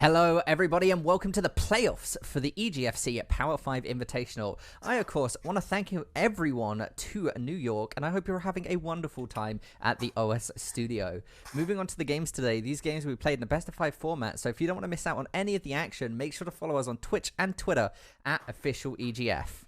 Hello, everybody, and welcome to the playoffs for the EGFC Power 5 Invitational. I, of course, want to thank you everyone to New York, and I hope you're having a wonderful time at the OS studio. Moving on to the games today, these games will be played in a best-of-5 format, so if you don't want to miss out on any of the action, make sure to follow us on Twitch and Twitter at @OfficialEGF.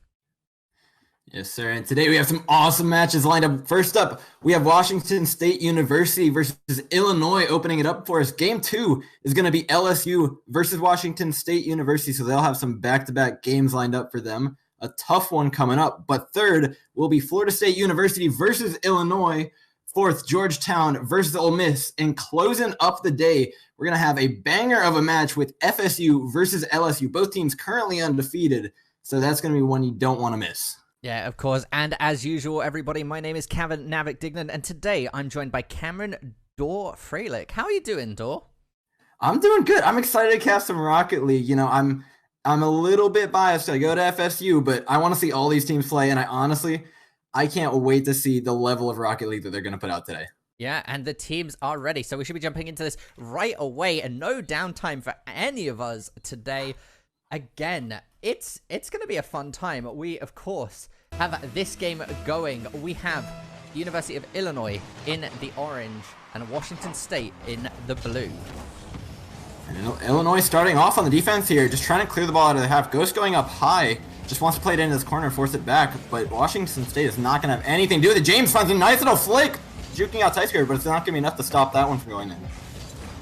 Yes, sir. And today we have some awesome matches lined up. First up, we have Washington State University versus Illinois opening it up for us. Game 2 is going to be LSU versus Washington State University, so they'll have some back-to-back games lined up for them. A tough one coming up. But third will be Florida State University versus Illinois. Fourth, Georgetown versus Ole Miss. And closing up the day, we're going to have a banger of a match with FSU versus LSU. Both teams currently undefeated, so that's going to be one you don't want to miss. Yeah, of course. And as usual, everybody, my name is Kevin Navik Dignan, and today I'm joined by Cameron Dor Freilich. How are you doing, Dor? I'm doing good. I'm excited to cast some Rocket League. You know, I'm a little bit biased. I go to FSU, but I want to see all these teams play, and I can't wait to see the level of Rocket League that they're going to put out today. Yeah, and the teams are ready, so we should be jumping into this right away, and no downtime for any of us today. Again, it's going to be a fun time. We, of course, have this game going. We have the University of Illinois in the orange and Washington State in the blue. Illinois starting off on the defense here, just trying to clear the ball out of the half. Ghost going up high, just wants to play it into this corner and force it back, but Washington State is not going to have anything to do with it. James finds a nice little flick, juking out Tiger, but it's not going to be enough to stop that one from going in.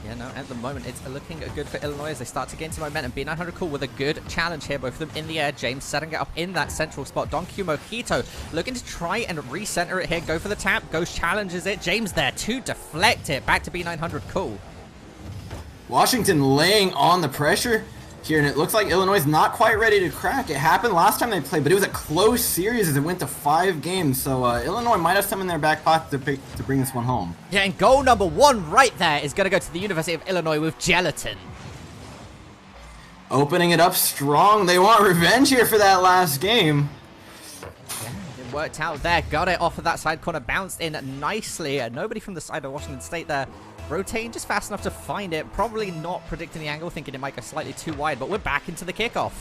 Yeah, no, at the moment, it's looking good for Illinois as they start to gain some momentum. B900 cool with a good challenge here, both of them in the air. James setting it up in that central spot. Don Q Mojito looking to try and recenter it here. Go for the tap. Ghost challenges it. James there to deflect it. Back to B900 cool. Washington laying on the pressure here, and it looks like Illinois is not quite ready to crack. It happened last time they played, but it was a close series as it went to 5 games. So Illinois might have some in their back pocket to bring this one home. Yeah, and goal number 1 right there is going to go to the University of Illinois with Gelatin. Opening it up strong. They want revenge here for that last game. Yeah, it worked out there. Got it off of that side corner. Bounced in nicely. Nobody from the side of Washington State there. Rotating just fast enough to find it. Probably not predicting the angle, thinking it might go slightly too wide, but we're back into the kickoff.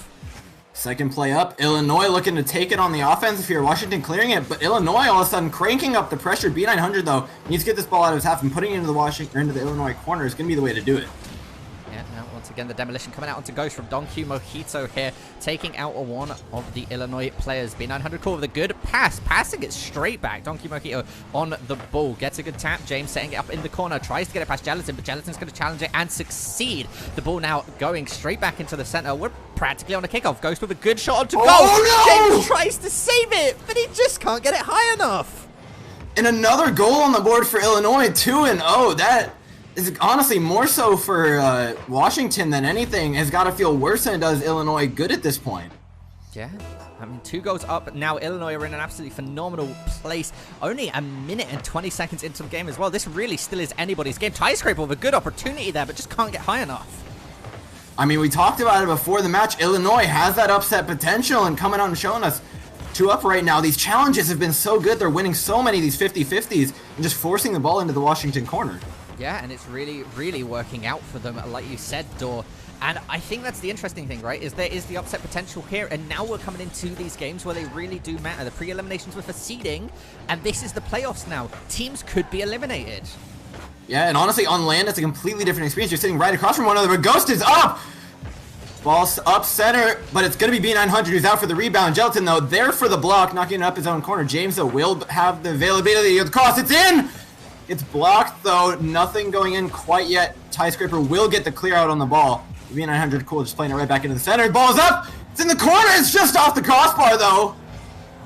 Second play up. Illinois looking to take it on the offensive here. Washington clearing it, but Illinois all of a sudden cranking up the pressure. B900, though, needs to get this ball out of his half, and putting it into the Illinois corner is going to be the way to do it. Yeah, now once again, the demolition coming out onto Ghost from Don Q Mojito here, taking out one of the Illinois players. B900 cool with a good pass, passing it straight back. Don Q Mojito on the ball, gets a good tap. James setting it up in the corner, tries to get it past Gelatin, but Gelatin's going to challenge it and succeed. The ball now going straight back into the center. We're practically on a kickoff. Ghost with a good shot onto goal. Oh, no! James tries to save it, but he just can't get it high enough. And another goal on the board for Illinois, 2-0. That is honestly more so for Washington than anything. Has got to feel worse than it does Illinois good at this point. Yeah, I mean, 2 goals up. Now Illinois are in an absolutely phenomenal place. Only a minute and 20 seconds into the game as well. This really still is anybody's game. Skyscraper with a good opportunity there, but just can't get high enough. I mean, we talked about it before the match. Illinois has that upset potential, and coming out and showing us 2 up right now. These challenges have been so good. They're winning so many of these 50-50s and just forcing the ball into the Washington corner. Yeah, and it's really, really working out for them, like you said, Dor. And I think that's the interesting thing, right, is there is the upset potential here, and now we're coming into these games where they really do matter. The pre-eliminations were for seeding, and this is the playoffs now. Teams could be eliminated. Yeah, and honestly, on land, it's a completely different experience. You're sitting right across from one another, but Ghost is up! Ball's up center, but it's going to be B900 who's out for the rebound. Gelatin, though, there for the block, knocking it up his own corner. James, though, will have the availability of the cross. It's in! It's blocked, though. Nothing going in quite yet. Skyscraper will get the clear out on the ball. B900 cool, just playing it right back into the center. Ball's up! It's in the corner! It's just off the crossbar, though!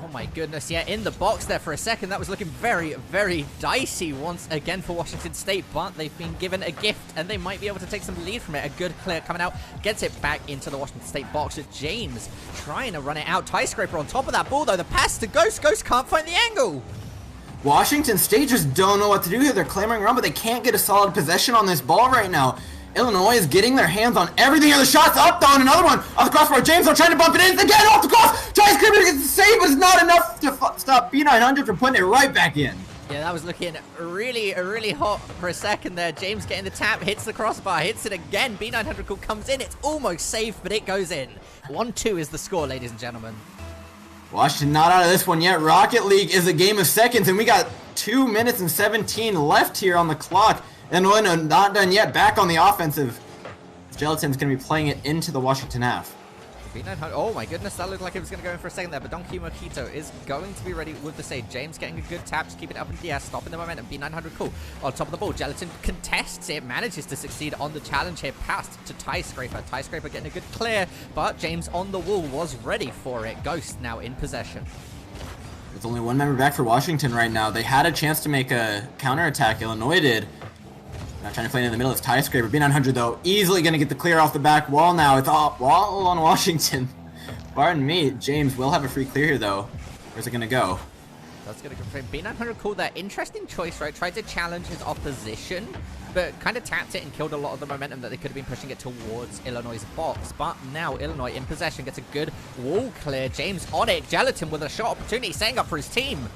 Oh my goodness, yeah, in the box there for a second. That was looking very, very dicey once again for Washington State, but they've been given a gift, and they might be able to take some lead from it. A good clear coming out, gets it back into the Washington State box. James trying to run it out. Skyscraper on top of that ball, though. The pass to Ghost. Ghost can't find the angle. Washington State just don't know what to do here. They're clamoring around, but they can't get a solid possession on this ball right now. Illinois is getting their hands on everything here. The shot's up, though, and another one off the crossbar. James are trying to bump it in. It's again off the cross. Skyscraper gets the save, but it's not enough to stop B900 from putting it right back in. Yeah, that was looking really hot for a second there. James getting the tap, hits the crossbar, hits it again. B900 Cool comes in. It's almost safe, but it goes in. 1-2 is the score, ladies and gentlemen. Washington not out of this one yet. Rocket League is a game of seconds, and we got 2 minutes and 17 left here on the clock. And when not done yet, back on the offensive. Gelatin's going to be playing it into the Washington half. B900, oh my goodness, that looked like it was going to go in for a second there, but Donkey Mojito is going to be ready with the save. James getting a good tap, just keeping it up in the air, stopping the momentum. B900 Cool on top of the ball. Gelatin contests it, manages to succeed on the challenge here, passed to Tie Scraper. Tie Scraper getting a good clear, but James on the wall was ready for it. Ghost now in possession. There's only one member back for Washington right now. They had a chance to make a counterattack, Illinois did. Now trying to play it in the middle is Tie Scraper. B900 though, easily going to get the clear off the back wall now. It's all wall on Washington. Pardon me. James will have a free clear here though. Where's it going to go? That's going to go for B900 Cool there. Interesting choice, right? Tried to challenge his opposition, but kind of tapped it and killed a lot of the momentum that they could have been pushing it towards Illinois' box. But now Illinois in possession gets a good wall clear. James on it. Gelatin with a shot opportunity, setting up for his team.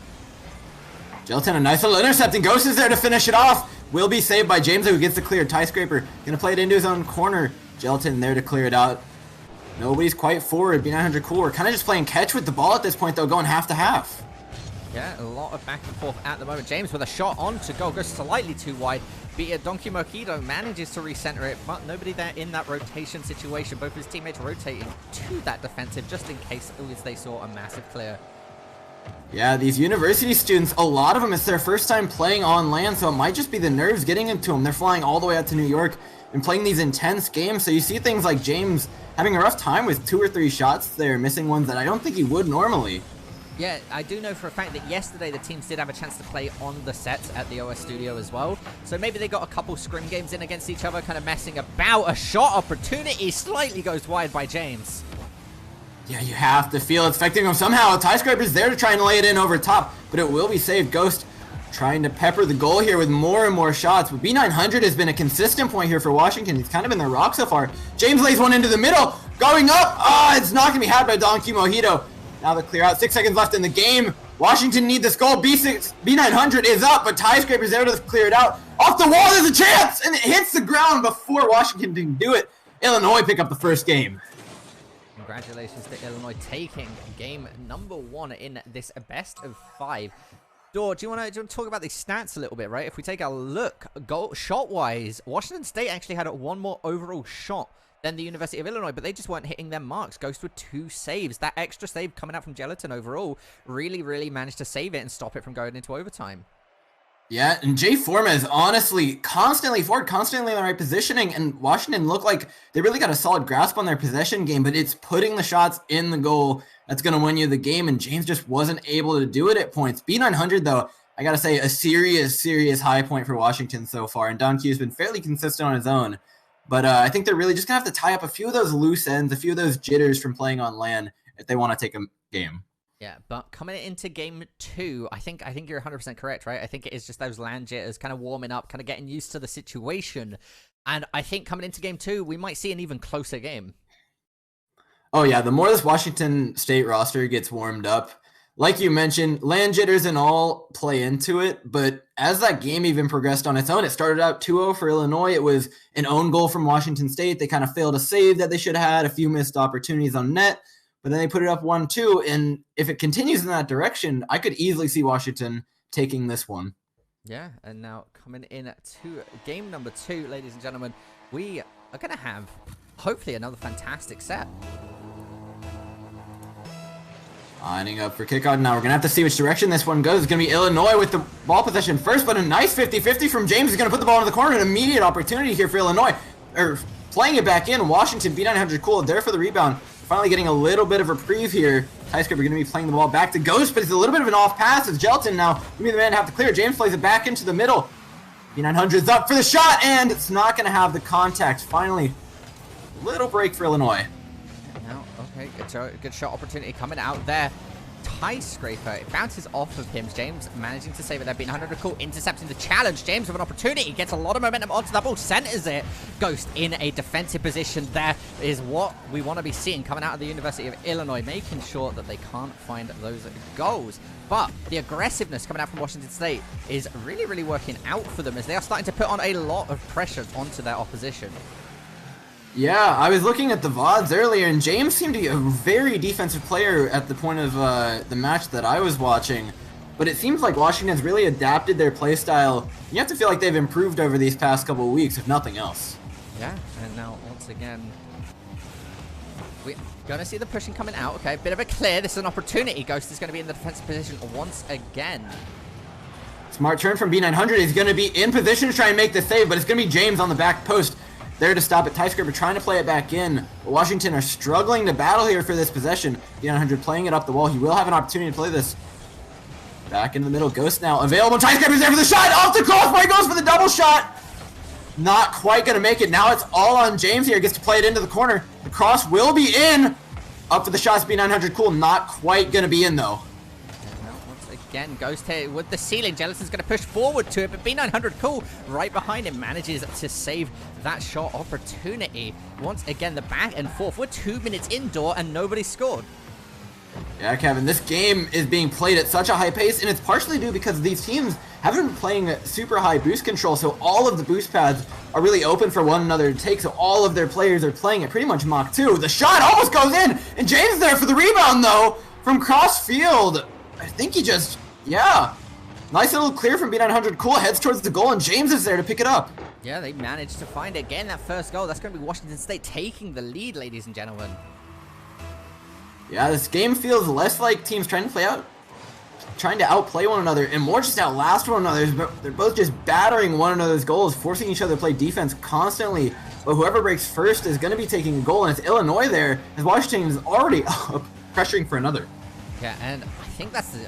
Gelatin, a nice little intercept, and Ghost is there to finish it off. Will be saved by James, who gets the clear. Tie Scraper gonna play it into his own corner. Gelatin there to clear it out. Nobody's quite forward. B900 Cool. We're kind of just playing catch with the ball at this point, though, going half to half. Yeah, a lot of back and forth at the moment. James with a shot on to goal, goes slightly too wide. Donkey Mojito manages to recenter it, but nobody there in that rotation situation. Both of his teammates rotating to that defensive just in case they saw a massive clear. Yeah, these university students, a lot of them, it's their first time playing on land, so it might just be the nerves getting into them. They're flying all the way out to New York and playing these intense games, so you see things like James having a rough time with 2 or 3 shots there, missing ones that I don't think he would normally. Yeah, I do know for a fact that yesterday the teams did have a chance to play on the sets at the OS studio as well. So maybe they got a couple scrim games in against each other, kind of messing about. A shot opportunity slightly goes wide by James. Yeah, you have to feel it's affecting him somehow. Tie Scraper's there to try and lay it in over top, but it will be saved. Ghost trying to pepper the goal here with more and more shots. But B900 has been a consistent point here for Washington. He's kind of been the rock so far. James lays one into the middle, going up. It's not going to be had by Donkey Mojito. Now the clear out. 6 seconds left in the game. Washington need this goal. B900 is up, but Tie Scraper's there to clear it out. Off the wall, there's a chance, and it hits the ground before Washington can do it. Illinois pick up the first game. Congratulations to Illinois taking game number 1 in this best of 5. Dor, do you want to talk about these stats a little bit, right? If we take a look, shot-wise, Washington State actually had one more overall shot than the University of Illinois, but they just weren't hitting their marks. Ghost with 2 saves. That extra save coming out from Gelatin overall really managed to save it and stop it from going into overtime. Yeah, and Jay Formes, honestly, constantly forward, constantly in the right positioning, and Washington looked like they really got a solid grasp on their possession game, but it's putting the shots in the goal that's going to win you the game, and James just wasn't able to do it at points. B900, though, I got to say, a serious high point for Washington so far, and Don Q's been fairly consistent on his own, but I think they're really just going to have to tie up a few of those loose ends, a few of those jitters from playing on land if they want to take a game. Yeah, but coming into game 2, I think you're 100% correct, right? I think it is just those land jitters kind of warming up, kind of getting used to the situation. And I think coming into game 2, we might see an even closer game. Oh, yeah, the more this Washington State roster gets warmed up, like you mentioned, land jitters and all play into it. But as that game even progressed on its own, it started out 2-0 for Illinois. It was an own goal from Washington State. They kind of failed a save that they should have had, a few missed opportunities on net. But then they put it up 1-2, and if it continues in that direction, I could easily see Washington taking this one. Yeah, and now coming in to game number 2, ladies and gentlemen, we are going to have, hopefully, another fantastic set. Lining up for kickoff. Now we're going to have to see which direction this one goes. It's going to be Illinois with the ball possession first, but a nice 50-50 from James. He's going to put the ball into the corner. An immediate opportunity here for Illinois. Playing it back in. Washington, B900 Cool there for the rebound. Finally getting a little bit of reprieve here. Tie Scraper going to be playing the ball back to Ghost, but it's a little bit of an off pass. It's Gelatin now. Going to be the man to have to clear. James plays it back into the middle. B900's up for the shot, and it's not going to have the contact. Finally, little break for Illinois. Now, okay, good shot opportunity coming out there. Tie Scraper. It bounces off of him. James managing to save it there. Being 100 cool, intercepting the challenge. James with an opportunity. Gets a lot of momentum onto that ball. Centers it. Ghost in a defensive position. There is what we want to be seeing coming out of the University of Illinois, making sure that they can't find those goals. But the aggressiveness coming out from Washington State is really, really working out for them as they are starting to put on a lot of pressure onto their opposition. Yeah, I was looking at the VODs earlier, and James seemed to be a very defensive player at the point of the match that I was watching. But it seems like Washington's really adapted their playstyle. You have to feel like they've improved over these past couple of weeks, if nothing else. Yeah, and now once again, we're going to see the pushing coming out. Okay, bit of a clear. This is an opportunity. Ghost is going to be in the defensive position once again. Smart turn from B900. He's going to be in position to try and make the save, but it's going to be James on the back post there to stop it. Tie Scraper trying to play it back in. But Washington are struggling to battle here for this possession. B900 playing it up the wall. He will have an opportunity to play this. Back in the middle. Ghost now available. Tie Scraper's there for the shot. Off the crossbar. He goes for the double shot. Not quite going to make it. Now it's all on James here. Gets to play it into the corner. The cross will be in. Up for the shots. B900 cool. Not quite going to be in though. Again, Ghost here with the ceiling. Gelatin's going to push forward to it, but B900 cool right behind him manages to save that shot opportunity. Once again, the back and forth. We're 2 minutes indoor and nobody scored. Yeah, Kevin, this game is being played at such a high pace, and it's partially due because these teams haven't been playing super high boost control, so all of the boost pads are really open for one another to take, so all of their players are playing it pretty much Mach 2. The shot almost goes in, and James is there for the rebound, though, from cross field. I think he just, yeah. Nice little clear from B900 cool, heads towards the goal, and James is there to pick it up. Yeah, they managed to find it. Again, that first goal. That's going to be Washington State taking the lead, ladies and gentlemen. Yeah, this game feels less like teams trying to outplay one another, and more just outlast one another. They're both just battering one another's goals, forcing each other to play defense constantly. But whoever breaks first is going to be taking a goal, and it's Illinois there, as Washington is already up, pressuring for another. Yeah, and I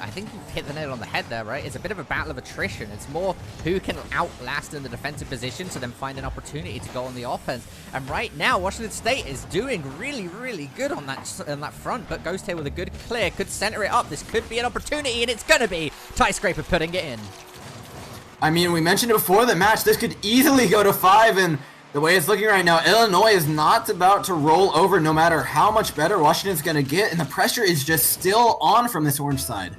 think you've hit the nail on the head there, right? It's a bit of a battle of attrition. It's more who can outlast in the defensive position to then find an opportunity to go on the offense. And right now, Washington State is doing really, really good on that front. But Ghost here with a good clear could center it up. This could be an opportunity, and it's going to be Tie Scraper putting it in. I mean, we mentioned it before the match. This could easily go to 5, and the way it's looking right now, Illinois is not about to roll over no matter how much better Washington's going to get, and the pressure is just still on from this orange side.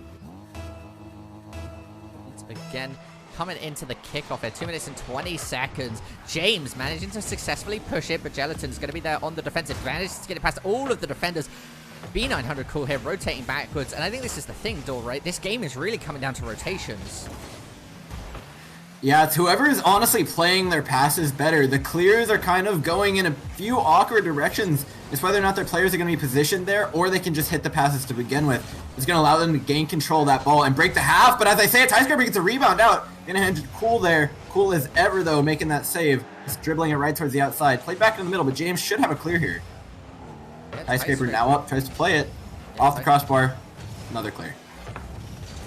Again, coming into the kickoff here, 2 minutes and 20 seconds. James managing to successfully push it, but Gelatin's going to be there on the defensive. Manages to get it past all of the defenders. B900 cool here, rotating backwards, and I think this is the thing, Dor, right? This game is really coming down to rotations. Yeah, it's whoever is honestly playing their passes better. The clears are kind of going in a few awkward directions. It's whether or not their players are going to be positioned there, or they can just hit the passes to begin with. It's going to allow them to gain control of that ball and break the half. But as I say it, Tie Scraper gets a rebound out. Gonna hand cool there. Cool as ever, though, making that save. Just dribbling it right towards the outside. Played back in the middle, but James should have a clear here. Yeah, Tie Scraper now up, tries to play it. Yeah, off the crossbar. Another clear.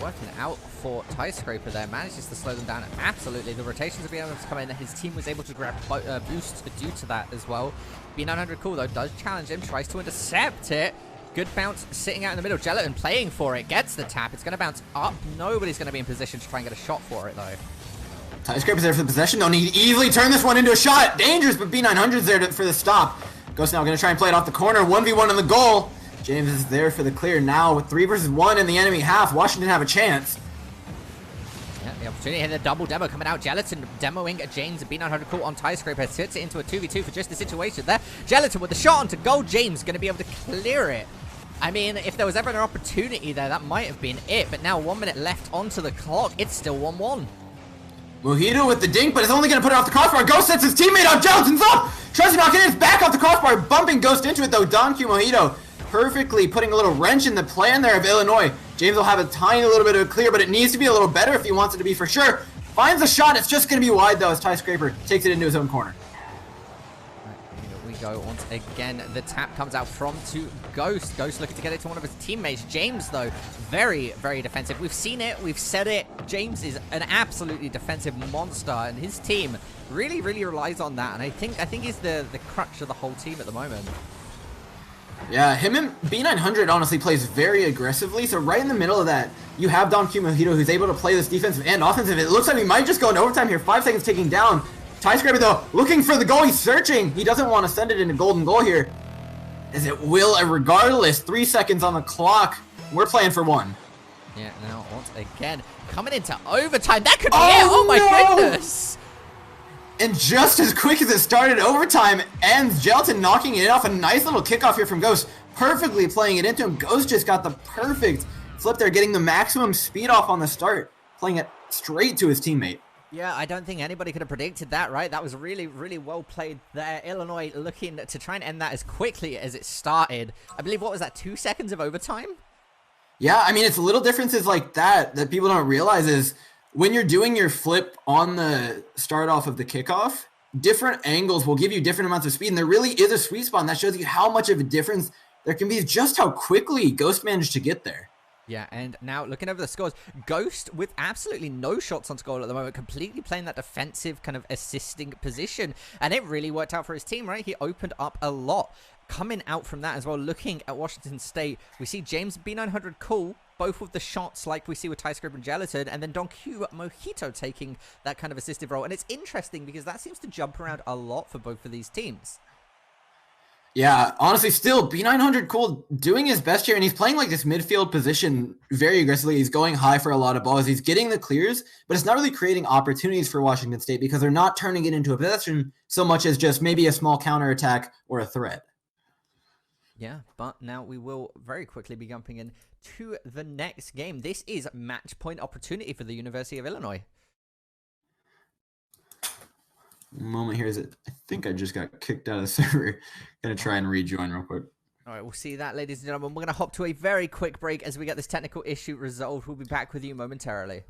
Working out for Tie Scraper there, manages to slow them down. Absolutely, the rotations are being able to come in. His team was able to grab boost due to that as well. B900 cool though does challenge him, tries to intercept it. Good bounce sitting out in the middle. Gelatin playing for it, gets the tap. It's going to bounce up. Nobody's going to be in position to try and get a shot for it though. Tie Scraper's there for the possession though, and he easily turn this one into a shot. Dangerous, but B900's there for the stop. Ghost now going to try and play it off the corner. 1v1 in the goal. James is there for the clear now with 3 versus 1 in the enemy half. Washington have a chance. Yeah, the opportunity here, the double demo coming out. Gelatin demoing James. B900 cool on Tie Scraper. Sits it into a 2v2 for just the situation there. Gelatin with the shot onto goal. James going to be able to clear it. I mean, if there was ever an opportunity there, that might have been it. But now 1 minute left onto the clock. It's still 1-1. Mojito with the dink, but is only going to put it off the crossbar. Ghost sets his teammate up. Gelatin's up. Tries to knock it in. It's back off the crossbar. Bumping Ghost into it, though. Don Q Mojito perfectly putting a little wrench in the plan there of Illinois. James will have a tiny little bit of a clear, but it needs to be a little better if he wants it to be for sure. Finds the shot. It's just going to be wide, though, as Tie Scraper takes it into his own corner. Here we go once again. The tap comes out from to Ghost. Ghost looking to get it to one of his teammates. James, though, very, very defensive. We've seen it. We've said it. James is an absolutely defensive monster, and his team really, really relies on that. And I think he's the crutch of the whole team at the moment. Yeah, him and B900 honestly plays very aggressively. So right in the middle of that, you have Don Q Mojito who's able to play this defensive and offensive. It looks like we might just go into overtime here. 5 seconds taking down. Skyscraper though, looking for the goal. He's searching. He doesn't want to send it into golden goal here. As it will, regardless. 3 seconds on the clock. We're playing for 1. Yeah, now once again, coming into overtime. That could be it. Oh my goodness. And just as quick as it started, overtime ends. Gelatin knocking it off. A nice little kickoff here from Ghost. Perfectly playing it into him. Ghost just got the perfect flip there, getting the maximum speed off on the start. Playing it straight to his teammate. Yeah, I don't think anybody could have predicted that, right? That was really, really well played there. Illinois looking to try and end that as quickly as it started. I believe, what was that, 2 seconds of overtime? Yeah, I mean, it's little differences like that people don't realize is when you're doing your flip on the start off of the kickoff, different angles will give you different amounts of speed, and there really is a sweet spot, and that shows you how much of a difference there can be, just how quickly Ghost managed to get there. Yeah, and now looking over the scores, Ghost with absolutely no shots on goal at the moment, completely playing that defensive kind of assisting position, and it really worked out for his team, right? He opened up a lot. Coming out from that as well, looking at Washington State, we see James B900 Cool, both of the shots like we see with Skyscraper and Gelatin, and then Don Q Mojito taking that kind of assistive role. And it's interesting because that seems to jump around a lot for both of these teams. Yeah, honestly, still, B900 Cool doing his best here, and he's playing like this midfield position very aggressively. He's going high for a lot of balls. He's getting the clears, but it's not really creating opportunities for Washington State because they're not turning it into a possession so much as just maybe a small counterattack or a threat. Yeah, but now we will very quickly be jumping in to the next game. This is match point opportunity for the University of Illinois. Moment here is it. I think I just got kicked out of the server. Gonna try and rejoin real quick. All right, we'll see that, ladies and gentlemen. We're gonna hop to a very quick break as we get this technical issue resolved. We'll be back with you momentarily.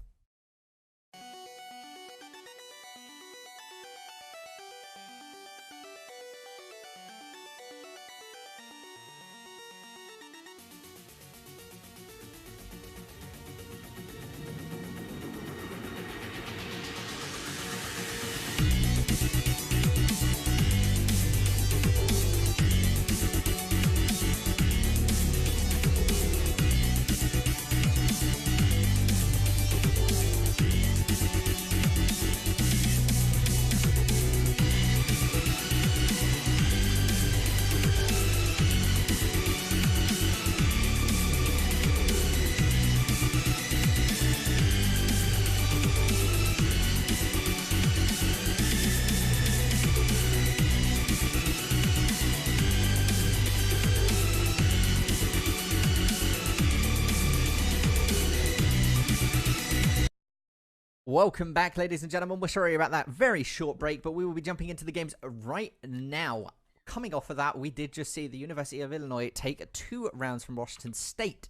Welcome back, ladies and gentlemen. We're sorry about that very short break, but we will be jumping into the games right now. Coming off of that, we did just see the University of Illinois take 2 rounds from Washington State.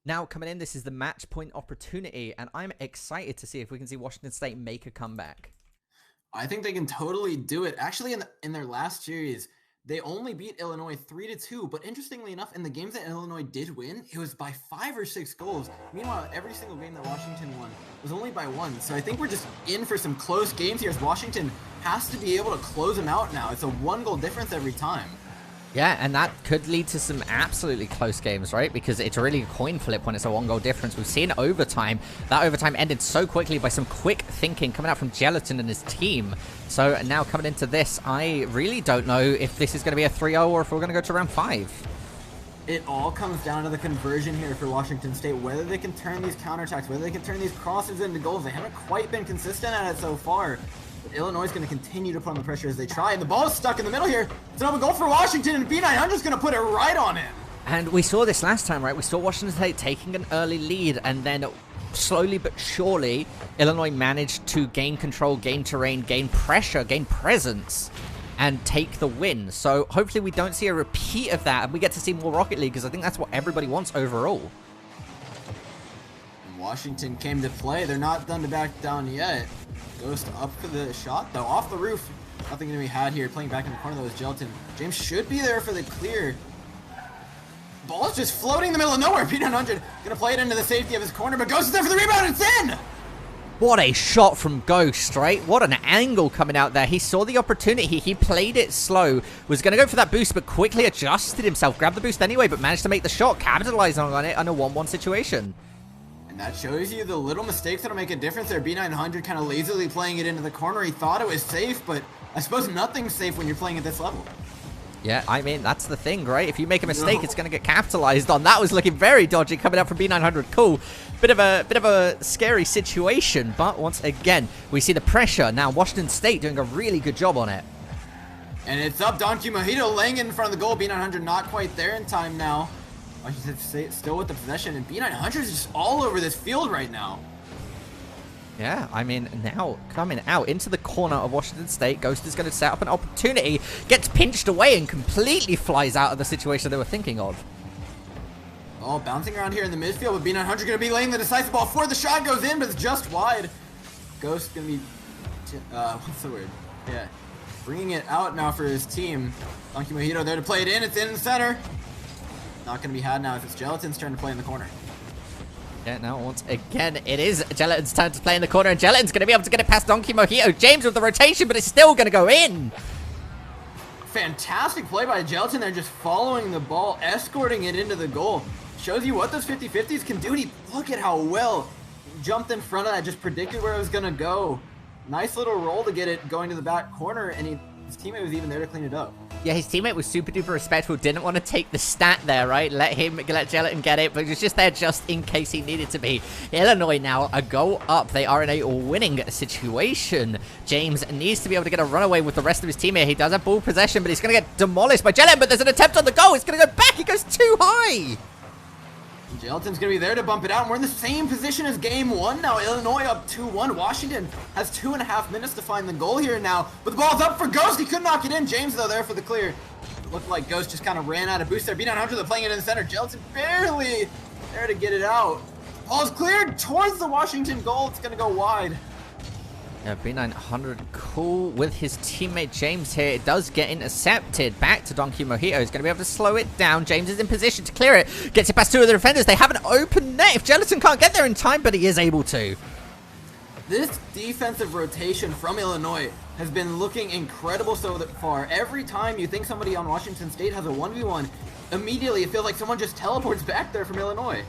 Now, coming in, this is the match point opportunity, and I'm excited to see if we can see Washington State make a comeback. I think they can totally do it. Actually, in their last series, they only beat Illinois 3-2, but interestingly enough, in the games that Illinois did win, it was by 5 or 6 goals. Meanwhile, every single game that Washington won was only by 1. So I think we're just in for some close games here as Washington has to be able to close them out now. It's a 1-goal difference every time. Yeah, and that could lead to some absolutely close games, right? Because it's really a coin flip when it's a 1-goal difference. We've seen overtime. That overtime ended so quickly by some quick thinking coming out from Gelatin and his team. So now coming into this, I really don't know if this is going to be a 3-0 or if we're going to go to round 5. It all comes down to the conversion here for Washington State, whether they can turn these counterattacks, whether they can turn these crosses into goals. They haven't quite been consistent at it so far. But Illinois is going to continue to put on the pressure as they try, and the ball is stuck in the middle here. It's an open goal for Washington, and B900 is going to put it right on it. And we saw this last time, right? We saw Washington State taking an early lead, and then slowly but surely, Illinois managed to gain control, gain terrain, gain pressure, gain presence, and take the win. So hopefully we don't see a repeat of that, and we get to see more Rocket League, because I think that's what everybody wants overall. Washington came to play. They're not done to back down yet. Ghost up for the shot, though. Off the roof. Nothing to be had here. Playing back in the corner, though, is Gelatin. James should be there for the clear. Ball is just floating in the middle of nowhere. B900 going to play it into the safety of his corner, but Ghost is there for the rebound. It's in! What a shot from Ghost, right? What an angle coming out there. He saw the opportunity. He played it slow. Was going to go for that boost, but quickly adjusted himself. Grabbed the boost anyway, but managed to make the shot. Capitalizing on it on a 1-1 situation. And that shows you the little mistakes that'll make a difference there. B900 kind of lazily playing it into the corner. He thought it was safe, but I suppose nothing's safe when you're playing at this level. Yeah, I mean, that's the thing, right? If you make a mistake, it's going to get capitalized on. That was looking very dodgy coming up from B900. Cool. Bit of a scary situation, but once again, we see the pressure. Now, Washington State doing a really good job on it. And it's up. Donkey Mojito laying in front of the goal. B900 not quite there in time now. Washington State still with the possession, and B900 is just all over this field right now. Yeah, I mean, now coming out into the corner of Washington State, Ghost is going to set up an opportunity, gets pinched away, and completely flies out of the situation they were thinking of. Oh, bouncing around here in the midfield, but B900 going to be laying the decisive ball for the shot goes in, but it's just wide. Ghost going to be, what's the word? Yeah, bringing it out now for his team. Donkey Mojito there to play it in. It's in the center. Not going to be had now if it's Gelatin's turn to play in the corner. Yeah, now once again, it is Gelatin's turn to play in the corner, and Gelatin's going to be able to get it past Donkey Mojito. James with the rotation, but it's still going to go in. Fantastic play by Gelatin there, just following the ball, escorting it into the goal. Shows you what those 50-50s can do. Look at how well he jumped in front of that, just predicted where it was going to go. Nice little roll to get it going to the back corner, and his teammate was even there to clean it up. Yeah, his teammate was super duper respectful. Didn't want to take the stat there, right? Let Gelatin get it, but he was just there just in case he needed to be. Illinois now a goal up. They are in a winning situation. James needs to be able to get a runaway with the rest of his team here. He does have ball possession, but he's going to get demolished by Gelatin, but there's an attempt on the goal. It's going to go back. He goes too high. Gelatin's going to be there to bump it out, and we're in the same position as game one now. Illinois up 2-1. Washington has 2.5 minutes to find the goal here now, but the ball's up for Ghost. He couldn't knock it in. James, though, there for the clear. It looked like Ghost just kind of ran out of boost there. B900, they're playing it in the center. Gelatin barely there to get it out. Ball's cleared towards the Washington goal. It's going to go wide. Yeah, B900 cool with his teammate James here. It does get intercepted. Back to Donkey Mojito. He's going to be able to slow it down. James is in position to clear it. Gets it past two of the defenders. They have an open net. If Gelatin can't get there in time, but he is able to. This defensive rotation from Illinois has been looking incredible so far. Every time you think somebody on Washington State has a 1v1, immediately it feels like someone just teleports back there from Illinois.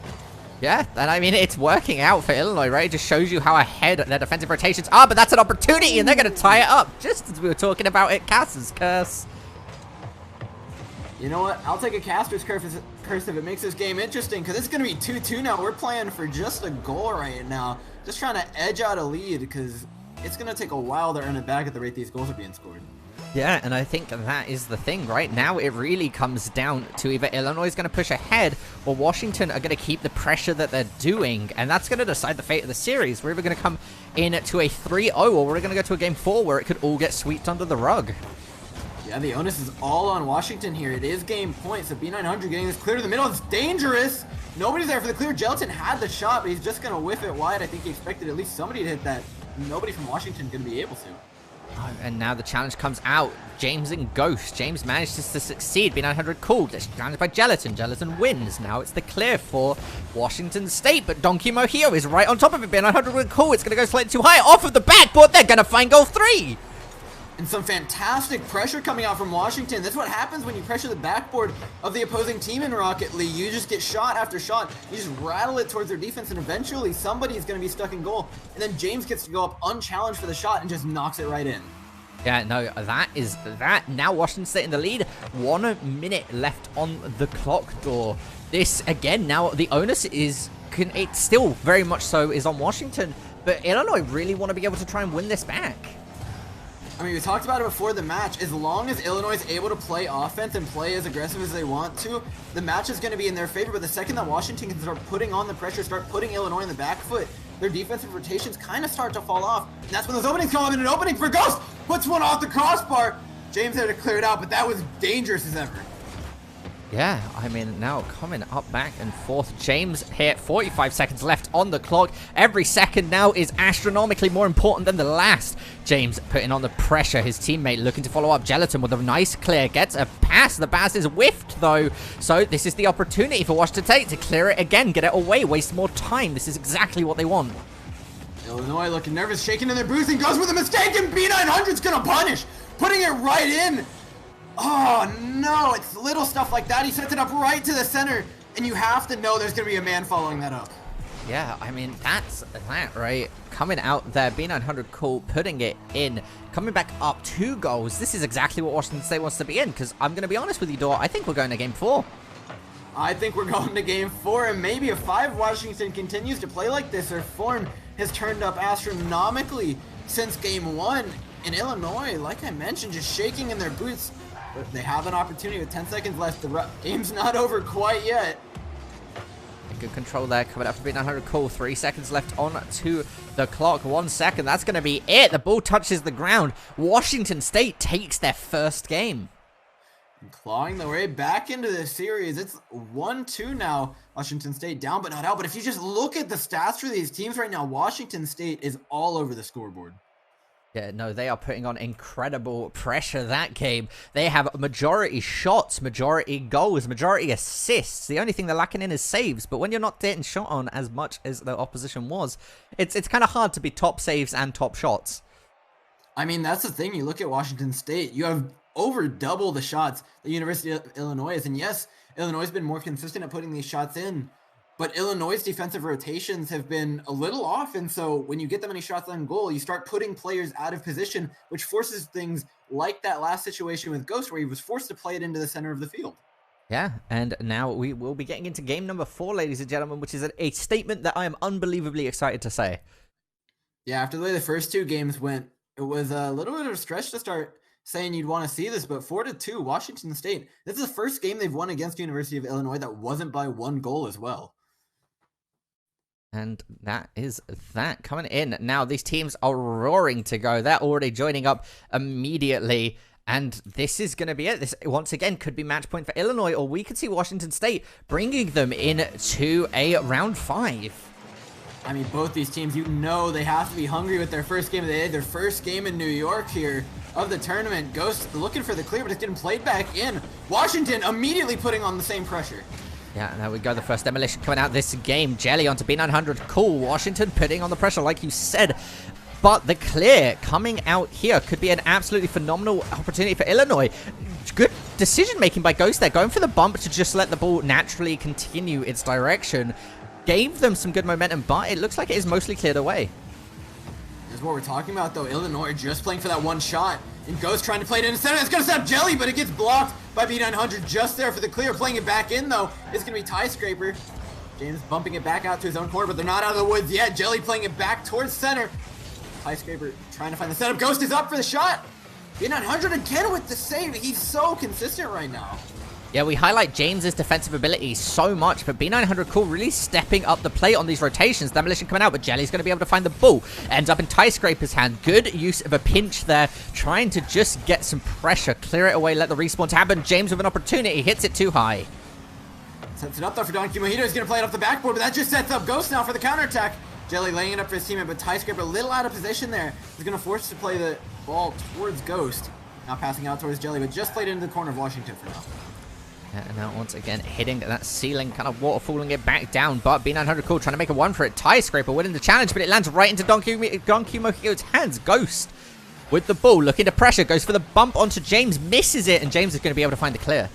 Yeah, and I mean, it's working out for Illinois, right? It just shows you how ahead their defensive rotations are, but that's an opportunity, and they're going to tie it up, just as we were talking about it. Caster's curse. You know what? I'll take a Caster's curse if it makes this game interesting, because it's going to be 2-2 now. We're playing for just a goal right now. Just trying to edge out a lead, because it's going to take a while to earn it back at the rate these goals are being scored. Yeah, and I think that is the thing, right? Now it really comes down to either Illinois is going to push ahead or Washington are going to keep the pressure that they're doing, and that's going to decide the fate of the series. We're either going to come in to a 3-0 or we're going to go to a game 4 where it could all get swept under the rug. Yeah, the onus is all on Washington here. It is game point, so B900 getting this clear to the middle. It's dangerous. Nobody's there for the clear. Gelatin had the shot, but he's just going to whiff it wide. I think he expected at least somebody to hit that. Nobody from Washington going to be able to. And now the challenge comes out. James and Ghost. James manages to succeed. B900 cool. Gets challenged by Gelatin. Gelatin wins. Now it's the clear for Washington State. But Donkey Mojito is right on top of it. B900 with cool. It's going to go slightly too high. Off of the backboard. They're going to find goal 3. And some fantastic pressure coming out from Washington. That's what happens when you pressure the backboard of the opposing team in Rocket League. You just get shot after shot. You just rattle it towards their defense, and eventually somebody is going to be stuck in goal. And then James gets to go up unchallenged for the shot and just knocks it right in. Yeah, no, that is that. Now Washington State in the lead. 1 minute left on the clock door. This, again, now the onus is, it still very much so is on Washington. But Illinois really want to be able to try and win this back. I mean, we talked about it before the match. As long as Illinois is able to play offense and play as aggressive as they want to, the match is going to be in their favor. But the second that Washington can start putting on the pressure, start putting Illinois in the back foot, their defensive rotations kind of start to fall off. And that's when those openings come up, and an opening for Ghost puts one off the crossbar. James had to clear it out, but that was dangerous as ever. Yeah, I mean, now coming up back and forth. James here, 45 seconds left on the clock. Every second now is astronomically more important than the last. James putting on the pressure. His teammate looking to follow up. Gelatin with a nice clear. Gets a pass. The pass is whiffed, though. So this is the opportunity for Washington State to clear it again. Get it away. Waste more time. This is exactly what they want. Illinois looking nervous, shaking in their boots, and goes with a mistake, and B900's gonna punish, putting it right in. Oh no, it's little stuff like that. He sets it up right to the center, and you have to know there's gonna be a man following that up. Yeah, I mean, that's that, right? Coming out there, B900 cool, putting it in, coming back up 2 goals. This is exactly what Washington State wants to be in, because I'm going to be honest with you, Dor, I think we're going to game 4. I think we're going to game 4, and maybe if 5 Washington continues to play like this, their form has turned up astronomically since game 1. In Illinois, like I mentioned, just shaking in their boots. But they have an opportunity with 10 seconds left. The game's not over quite yet. Good control there coming up for B900 cool. 3 seconds left on to the clock. 1 second. That's going to be it. The ball touches the ground. Washington State takes their first game. And clawing their way back into this series. It's 1-2 now. Washington State down but not out. But if you just look at the stats for these teams right now, Washington State is all over the scoreboard. Yeah, no, they are putting on incredible pressure that game. They have majority shots, majority goals, majority assists. The only thing they're lacking in is saves. But when you're not getting shot on as much as the opposition was, it's kind of hard to be top saves and top shots. I mean, that's the thing. You look at Washington State, you have over double the shots the University of Illinois is. And yes, Illinois has been more consistent at putting these shots in. But Illinois' defensive rotations have been a little off, and so when you get that many shots on goal, you start putting players out of position, which forces things like that last situation with Ghost, where he was forced to play it into the center of the field. Yeah, and now we will be getting into game number 4, ladies and gentlemen, which is a statement that I am unbelievably excited to say. Yeah, after the way the first 2 games went, it was a little bit of a stretch to start saying you'd want to see this, but 4-2, Washington State. This is the first game they've won against University of Illinois that wasn't by 1 goal as well. And that is that coming in. Now, these teams are roaring to go. They're already joining up immediately. And this is going to be it. This, once again, could be match point for Illinois, or we could see Washington State bringing them into a round 5. I mean, both these teams, you know they have to be hungry with their first game of the day. Their first game in New York here of the tournament. Ghost looking for the clear, but it's getting played back in. Washington immediately putting on the same pressure. Yeah, there we go. The first demolition coming out this game. Jelly onto B900. Cool. Washington putting on the pressure, like you said. But the clear coming out here could be an absolutely phenomenal opportunity for Illinois. Good decision-making by Ghost there. Going for the bump to just let the ball naturally continue its direction. Gave them some good momentum, but it looks like it is mostly cleared away. Here's what we're talking about, though. Illinois just playing for that one shot. And Ghost trying to play it in the center. It's going to set up Jelly, but it gets blocked by B900 just there for the clear. Playing it back in, though, it's going to be Tie Scraper. James bumping it back out to his own corner, but they're not out of the woods yet. Jelly playing it back towards center. Tie Scraper trying to find the setup. Ghost is up for the shot. B900 again with the save. He's so consistent right now. Yeah, we highlight James's defensive ability so much, but B900 cool really stepping up the play on these rotations. Demolition coming out, but Jelly's going to be able to find the ball. Ends up in Tie Scraper's hand. Good use of a pinch there, trying to just get some pressure. Clear it away, let the respawns happen. James with an opportunity, hits it too high. Sets it up though for Donkey Mojito. He's going to play it up the backboard, but that just sets up Ghost now for the counterattack. Jelly laying it up for his teammate, but Tie Scraper a little out of position there. He's going to force to play the ball towards Ghost. Now passing out towards Jelly, but just played into the corner of Washington for now. And now once again hitting that ceiling, kind of waterfalling it back down, but B900 cool trying to make a one for it. Tie Scraper winning the challenge, but it lands right into Donkey Mojito's hands. Ghost with the ball, looking to pressure, goes for the bump onto James, misses it, and James is going to be able to find the clear.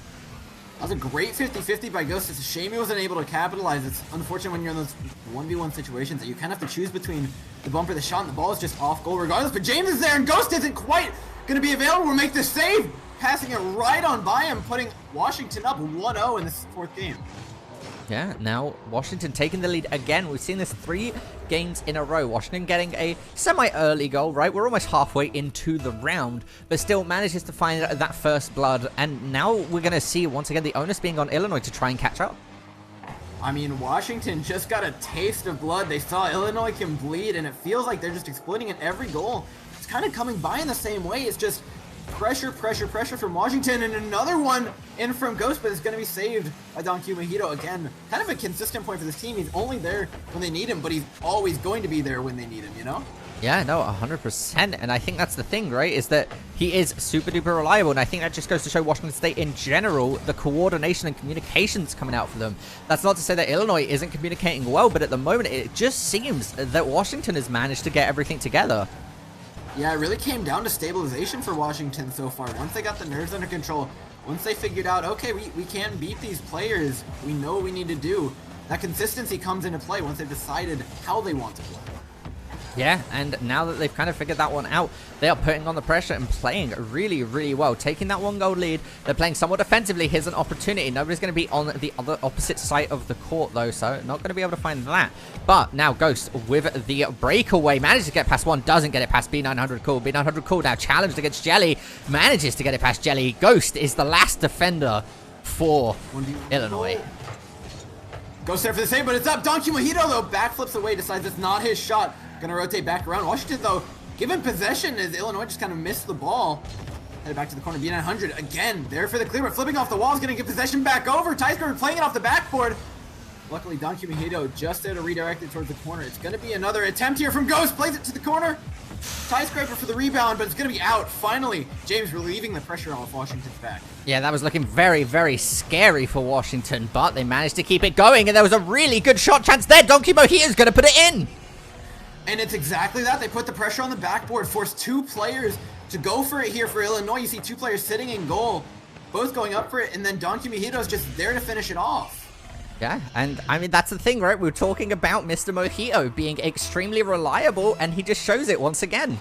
That was a great 50-50 by Ghost. It's a shame he wasn't able to capitalize. It's unfortunate when you're in those 1v1 situations that you kind of have to choose between the bump or the shot, and the ball is just off goal regardless, but James is there, and Ghost isn't quite going to be available to make the save. Passing it right on by him, putting Washington up 1-0 in this 4th game. Yeah, now Washington taking the lead again. We've seen this 3 games in a row. Washington getting a semi-early goal, right? We're almost halfway into the round, but still manages to find that first blood. And now we're going to see, once again, the onus being on Illinois to try and catch up. I mean, Washington just got a taste of blood. They saw Illinois can bleed, and it feels like they're just exploiting it every goal. It's kind of coming by in the same way. It's just pressure, pressure, pressure from Washington, and another one in from Ghost, but it's going to be saved by Donkey Mojito again. Kind of a consistent point for this team. He's only there when they need him, but he's always going to be there when they need him, you know? Yeah, no, 100%. And I think that's the thing, right? Is that he is super duper reliable. And I think that just goes to show Washington State in general, the coordination and communications coming out for them. That's not to say that Illinois isn't communicating well, but at the moment, it just seems that Washington has managed to get everything together. Yeah, it really came down to stabilization for Washington so far. Once they got the nerves under control, once they figured out, okay, we can beat these players, we know what we need to do, that consistency comes into play once they've decided how they want to play. Yeah, and now that they've kind of figured that one out, they are putting on the pressure and playing really, really well. Taking that 1-goal lead, they're playing somewhat defensively. Here's an opportunity. Nobody's going to be on the other opposite side of the court, though, so not going to be able to find that. But now Ghost with the breakaway manages to get past one, doesn't get it past B900 Cool. B900 Cool now challenged against Jelly, manages to get it past Jelly. Ghost is the last defender for Illinois. Ghost there for the save, but it's up. Donkey Mojito, though, backflips away, decides it's not his shot. Gonna rotate back around. Washington, though, given possession as Illinois just kind of missed the ball. Headed back to the corner. B900 again there for the clear, but flipping off the wall is gonna get possession back over. Tyscraper playing it off the backboard. Luckily, Donkey Mojito just there to redirect it towards the corner. It's gonna be another attempt here from Ghost. Plays it to the corner. Tyscraper for the rebound, but it's gonna be out. Finally, James relieving the pressure off Washington's back. Yeah, that was looking very, very scary for Washington, but they managed to keep it going, and there was a really good shot chance there. Donkey Mojito's gonna put it in. And it's exactly that. They put the pressure on the backboard, forced two players to go for it here for Illinois. You see two players sitting in goal, both going up for it, and then Donkey Mojito's just there to finish it off. Yeah, and I mean, that's the thing, right? We were talking about Mr. Mojito being extremely reliable, and he just shows it once again.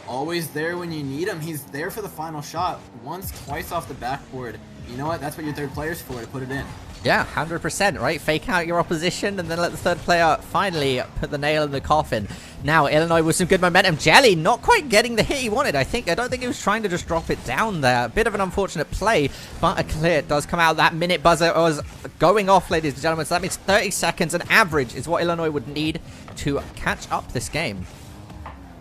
Always there when you need him. He's there for the final shot. Once, twice off the backboard. You know what? That's what your third player's for, to put it in. Yeah, 100%, right? Fake out your opposition and then let the third player finally put the nail in the coffin. Now, Illinois with some good momentum. Jelly not quite getting the hit he wanted, I don't think he was trying to just drop it down there. A bit of an unfortunate play, but a clear does come out. That minute buzzer was going off, ladies and gentlemen. So that means 30 seconds, an average, is what Illinois would need to catch up this game.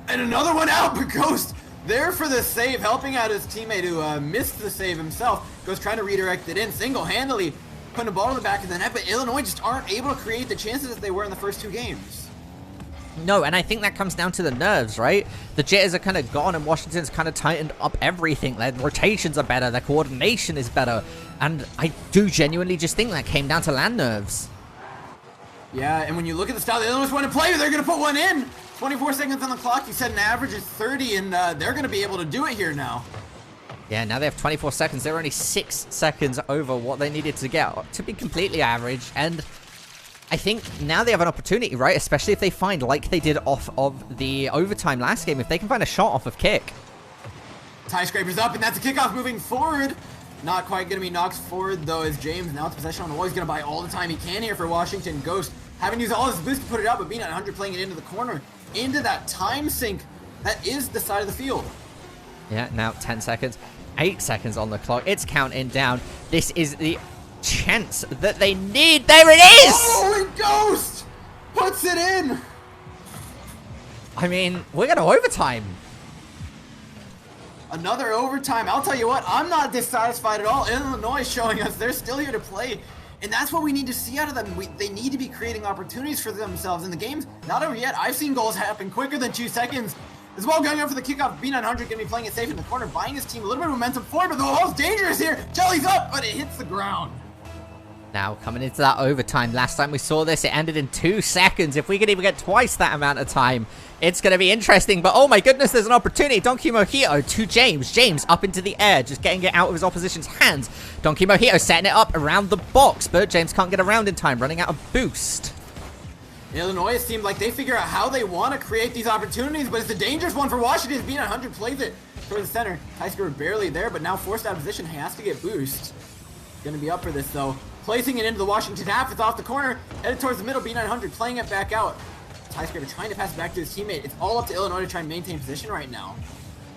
And another one out, but Ghost there for the save, helping out his teammate who missed the save himself. Ghost trying to redirect it in single-handedly, putting a ball in the back of the net, but Illinois just aren't able to create the chances that they were in the first two games. No, and I think that comes down to the nerves, right? The jitters are kind of gone, and Washington's kind of tightened up everything. Their rotations are better, their coordination is better, and I do genuinely just think that came down to land nerves. Yeah, and when you look at the style the Illinois want to play, they're going to put one in. 24 seconds on the clock. You said an average is 30, and they're going to be able to do it here now. Yeah, now they have 24 seconds. They're only 6 seconds over what they needed to get to be completely average. And I think now they have an opportunity, right? Especially if they find, like they did off of the overtime last game, if they can find a shot off of kick. Skyscraper's up, and that's a kickoff moving forward. Not quite going to be knocked forward, though, as James now with possession on the wall. He's going to buy all the time he can here for Washington. Ghost having used all his boost to put it out, but B900 playing it into the corner, into that time sink. That is the side of the field. Yeah, now 10 seconds. 8 seconds on the clock. It's counting down. This is the chance that they need. There it is! Oh, and Ghost puts it in! I mean, we're going to overtime. Another overtime. I'll tell you what, I'm not dissatisfied at all. Illinois showing us they're still here to play. And that's what we need to see out of them. They need to be creating opportunities for themselves in the games. Not over yet. I've seen goals happen quicker than 2 seconds. This ball going up for the kickoff. B900 going to be playing it safe in the corner, buying his team a little bit of momentum forward, but the ball's dangerous here. Jelly's up, but it hits the ground. Now, coming into that overtime, last time we saw this, it ended in 2 seconds. If we could even get twice that amount of time, it's going to be interesting. But oh my goodness, there's an opportunity. Donkey Mojito to James. James up into the air, just getting it out of his opposition's hands. Donkey Mojito setting it up around the box, but James can't get around in time, running out of boost. Illinois seemed like they figure out how they want to create these opportunities, but it's a dangerous one for Washington. B900 plays it towards the center. Tyscraper barely there, but now forced out of position. He has to get boost. Going to be up for this, though. Placing it into the Washington half. It's off the corner. Headed towards the middle. B900 playing it back out. Tyscraper trying to pass it back to his teammate. It's all up to Illinois to try and maintain position right now.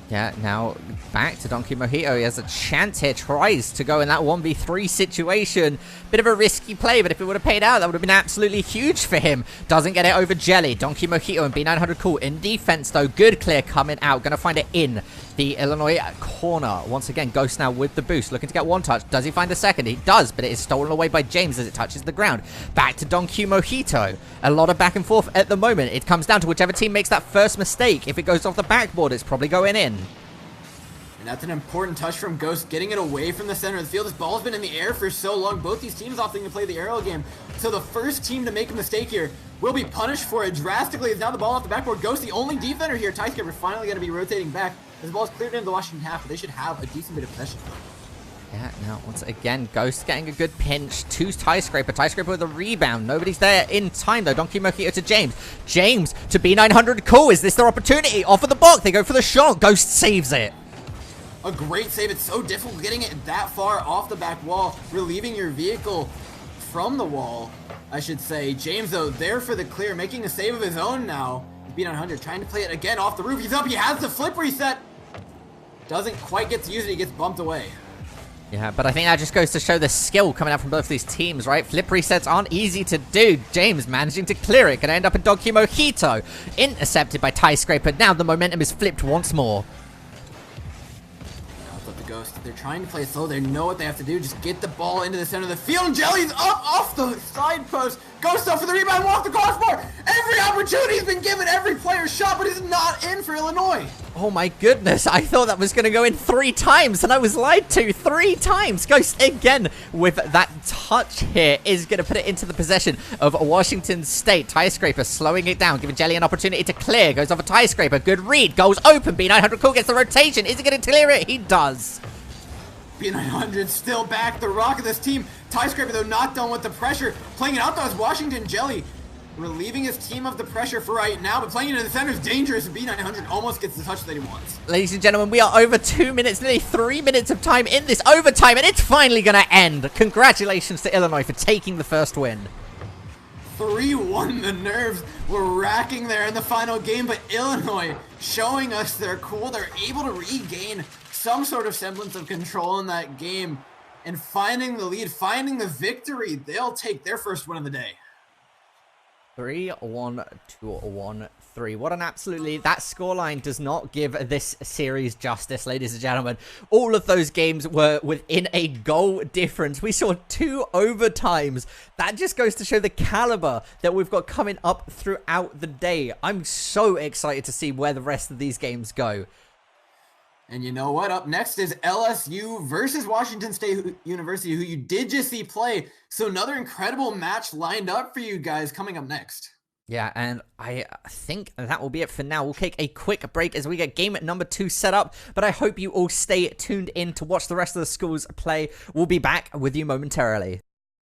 Yeah, now back to Donkey Mojito. He has a chance here, tries to go in that 1v3 situation. Bit of a risky play, but if it would have paid out, that would have been absolutely huge for him. Doesn't get it over Jelly. Donkey Mojito and B900 Cool in defense, though. Good clear coming out. Going to find it in the Illinois corner. Once again, Ghost now with the boost, looking to get one touch. Does he find a second? He does, but it is stolen away by James as it touches the ground. Back to Don Q Mojito. A lot of back and forth at the moment. It comes down to whichever team makes that first mistake. If it goes off the backboard, it's probably going in. And that's an important touch from Ghost, getting it away from the center of the field. This ball's been in the air for so long. Both these teams opting to play the aerial game. So the first team to make a mistake here will be punished for it drastically. It's now the ball off the backboard. Ghost, the only defender here. Skyscraper finally going to be rotating back. This ball is cleared into the Washington half, but they should have a decent bit of possession. Yeah, now once again, Ghost getting a good pinch to Skyscraper. Skyscraper with a rebound. Nobody's there in time, though. Donkey Mojito to James. James to B900. Cool. Is this their opportunity? Off of the block. They go for the shot. Ghost saves it. A great save. It's so difficult getting it that far off the back wall, relieving your vehicle from the wall, I should say. James, though, there for the clear, making a save of his own now. B900 trying to play it again off the roof. He's up. He has the flip reset. Doesn't quite get to use it. He gets bumped away. Yeah, but I think that just goes to show the skill coming out from both these teams, right? Flip resets aren't easy to do. James managing to clear it. Gonna end up in Donkey Mojito. Intercepted by Skyscraper. Now the momentum is flipped once more. Ghost. They're trying to play slow. They know what they have to do. Just get the ball into the center of the field. Jelly's up off the side post. Ghost up for the rebound. Off the crossbar. Every opportunity's been given. Every player's shot, but it's not in for Illinois. Oh my goodness. I thought that was going to go in 3 times, and I was lied to 3 times. Ghost again with that touch here is going to put it into the possession of Washington State. Skyscraper slowing it down, giving Jelly an opportunity to clear. Goes over Skyscraper. Good read. Goes open. B900 Cool gets the rotation. Is he going to clear it? He does. B900 still back. The rock of this team. Skyscraper, though, not done with the pressure. Playing it out, though, is Washington Jelly. Relieving his team of the pressure for right now, but playing it in the center is dangerous. B900 almost gets the touch that he wants. Ladies and gentlemen, we are over 2 minutes, nearly 3 minutes of time in this overtime, and it's finally going to end. Congratulations to Illinois for taking the first win. 3-1. The nerves were racking there in the final game, but Illinois showing us they're cool. They're able to regain some sort of semblance of control in that game and finding the lead, finding the victory. They'll take their first win of the day. 3-1 to 1-3. What an absolutely... That scoreline does not give this series justice, ladies and gentlemen. All of those games were within a goal difference. We saw 2 overtimes. That just goes to show the caliber that we've got coming up throughout the day. I'm so excited to see where the rest of these games go. And you know what? Up next is LSU versus Washington State University, who you did just see play. So another incredible match lined up for you guys coming up next. Yeah, and I think that will be it for now. We'll take a quick break as we get game number 2 set up. But I hope you all stay tuned in to watch the rest of the schools play. We'll be back with you momentarily.